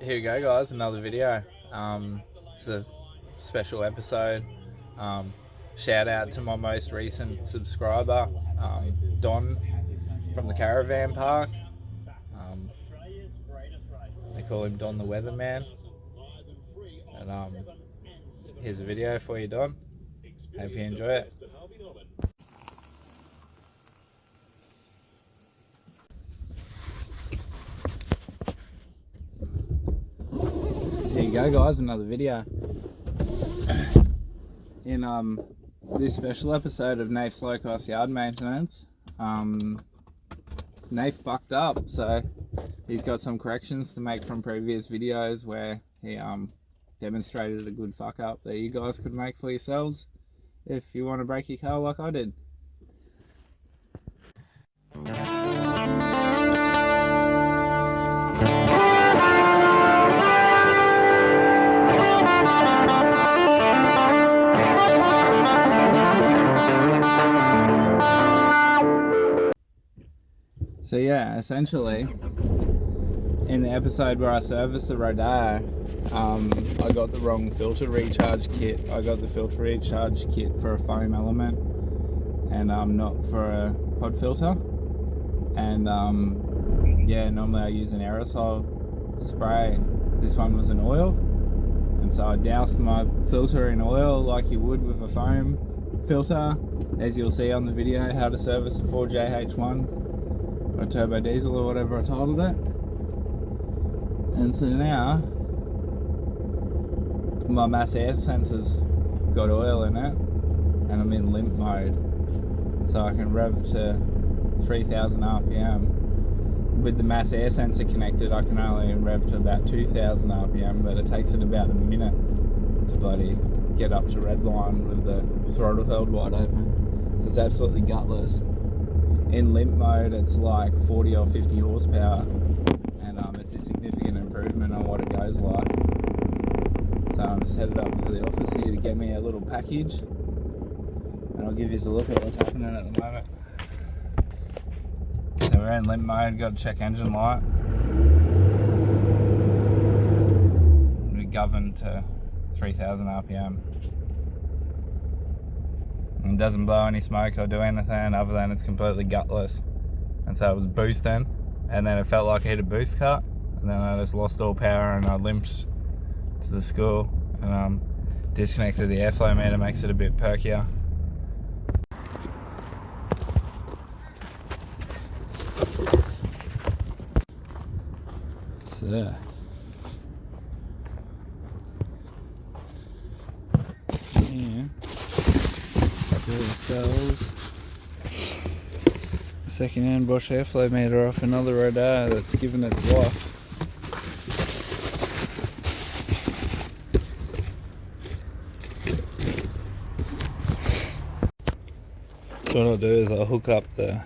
Here we go, guys, another video. It's a special episode. Shout out to my most recent subscriber, Don from the caravan park. They call him Don the Weatherman. And here's a video for you, Don. Hope you enjoy it. Here you go, guys, another video. In this special episode of Nafe's Low Cost Yard Maintenance, Nafe fucked up, so he's got some corrections to make from previous videos where he demonstrated a good fuck up that you guys could make for yourselves if you want to break your car like I did. So yeah, essentially, in the episode where I serviced the rodeo, I got the wrong filter recharge kit. I got the filter recharge kit for a foam element and not for a pod filter. And yeah, normally I use an aerosol spray. This one was an oil, and so I doused my filter in oil like you would with a foam filter, as you'll see on the video how to service a 4jh1 or turbo diesel or whatever I titled it. And so now my mass air sensor's got oil in it and I'm in limp mode, so I can rev to 3000 RPM. With the mass air sensor connected, I can only rev to about 2000 RPM, but it takes it about a minute to bloody get up to red line with the throttle held wide open. So it's absolutely gutless. In limp mode, it's like 40 or 50 horsepower, and it's a significant improvement on what it goes like. So I'm just headed up to the office here to get me a little package, and I'll give you a look at what's happening at the moment. So we're in limp mode, got to check engine light. We govern to 3000 RPM. And doesn't blow any smoke or do anything other than it's completely gutless. And so it was boosting, and then it felt like I hit a boost cut, and then I just lost all power and I limped to the school and disconnected the airflow meter, makes it a bit perkier. So yeah, do ourselves a second-hand Bosch airflow meter off another rodeo that's given its life. So what I'll do is I'll hook up the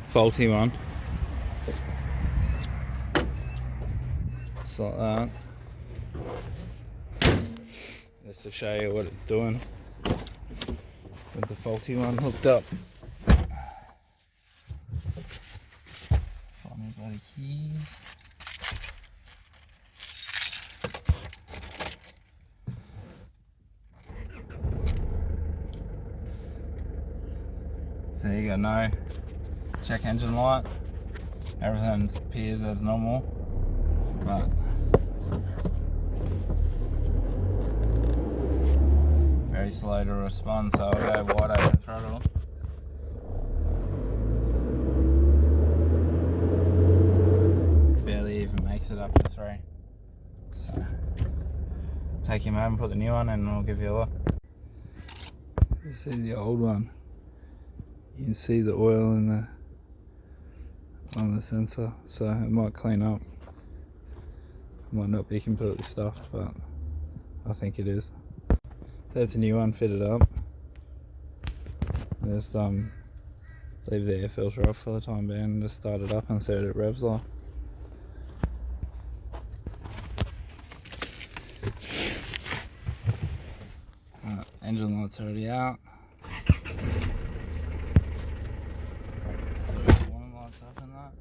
faulty one, just like that, just to show you what it's doing with the faulty one hooked up. Find my bloody keys. So you got no check engine light, everything appears as normal, but very slow to respond, so I'll go wide open throttle. Barely even makes it up to 3. So take him home, put the new one in, and I'll give you a look. This is the old one. You can see the oil in on the sensor, so it might clean up. It might not be completely stuffed, but I think it is. So that's a new one fitted up. Just leave the air filter off for the time being and just start it up and see what it revs like. Engine light's already out. So warning lights up in that.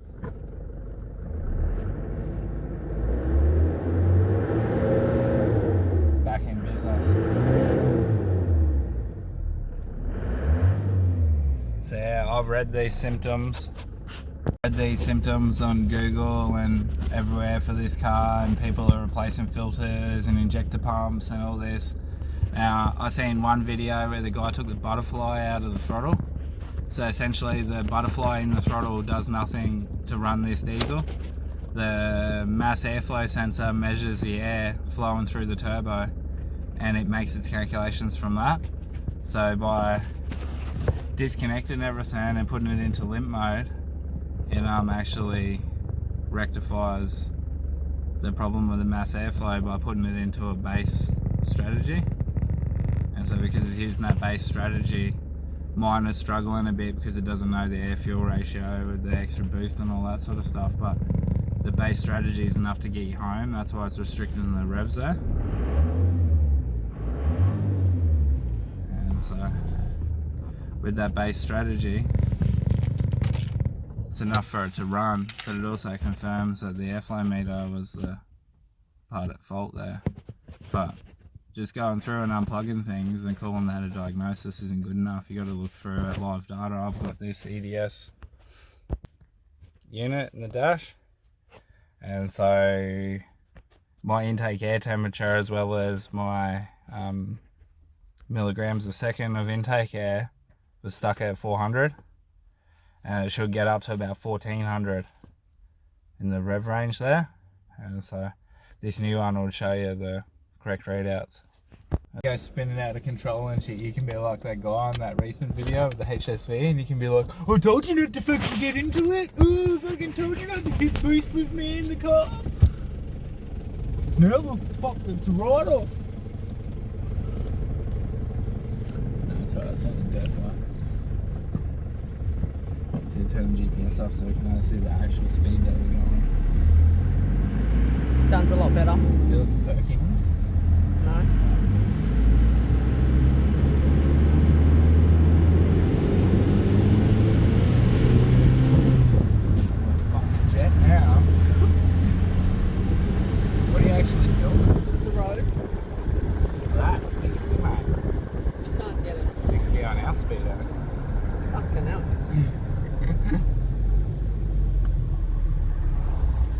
read these symptoms on Google and everywhere for this car, and people are replacing filters and injector pumps and all this. I seen one video where the guy took the butterfly out of the throttle. So essentially the butterfly in the throttle does nothing to run this diesel. The mass airflow sensor measures the air flowing through the turbo and it makes its calculations from that. So by disconnecting everything and putting it into limp mode, it actually rectifies the problem with the mass airflow by putting it into a base strategy. And so because it's using that base strategy, mine is struggling a bit because it doesn't know the air-fuel ratio with the extra boost and all that sort of stuff, but the base strategy is enough to get you home. That's why it's restricting the revs there. And so with that base strategy, it's enough for it to run, but it also confirms that the airflow meter was the part at fault there. But just going through and unplugging things and calling that a diagnosis isn't good enough. You got to look through at live data. I've got this EDS unit in the dash, and so my intake air temperature as well as my milligrams a second of intake air was stuck at 400, and it should get up to about 1400 in the rev range there. And so this new one will show you the correct readouts. Go spinning out of control and shit. You can be like that guy on that recent video of the HSV, and you can be like, I told you not to fucking get into it. Oh, I fucking told you not to hit boost with me in the car. No, look, it's fucked. It's a write-off. That's right, it's only dead one. So turn the GPS off so we can only see the actual speed that we're going. Sounds a lot better. Feel it's perkiness? No. Fucking jet now. What do you actually feel? The road. That 60, mate. You can't get it. 60 on our speedo. Fucking hell.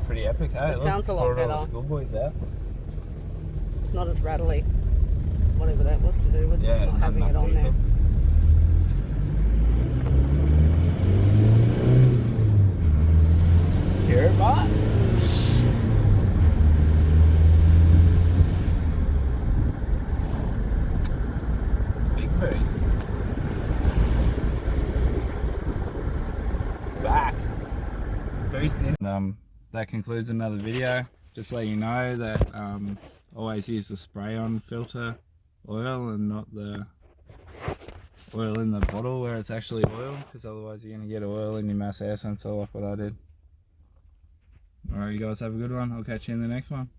Pretty epic, eh? It sounds a lot better. All the schoolboys out. It's not as rattly. Whatever that was to do with just not having it on there. Hear it, Bart? Big boost. It's back. Boost is. That concludes another video. Just let you know that always use the spray-on filter oil and not the oil in the bottle where it's actually oil, because otherwise you're going to get oil in your mass air sensor like what I did. Alright, you guys have a good one. I'll catch you in the next one.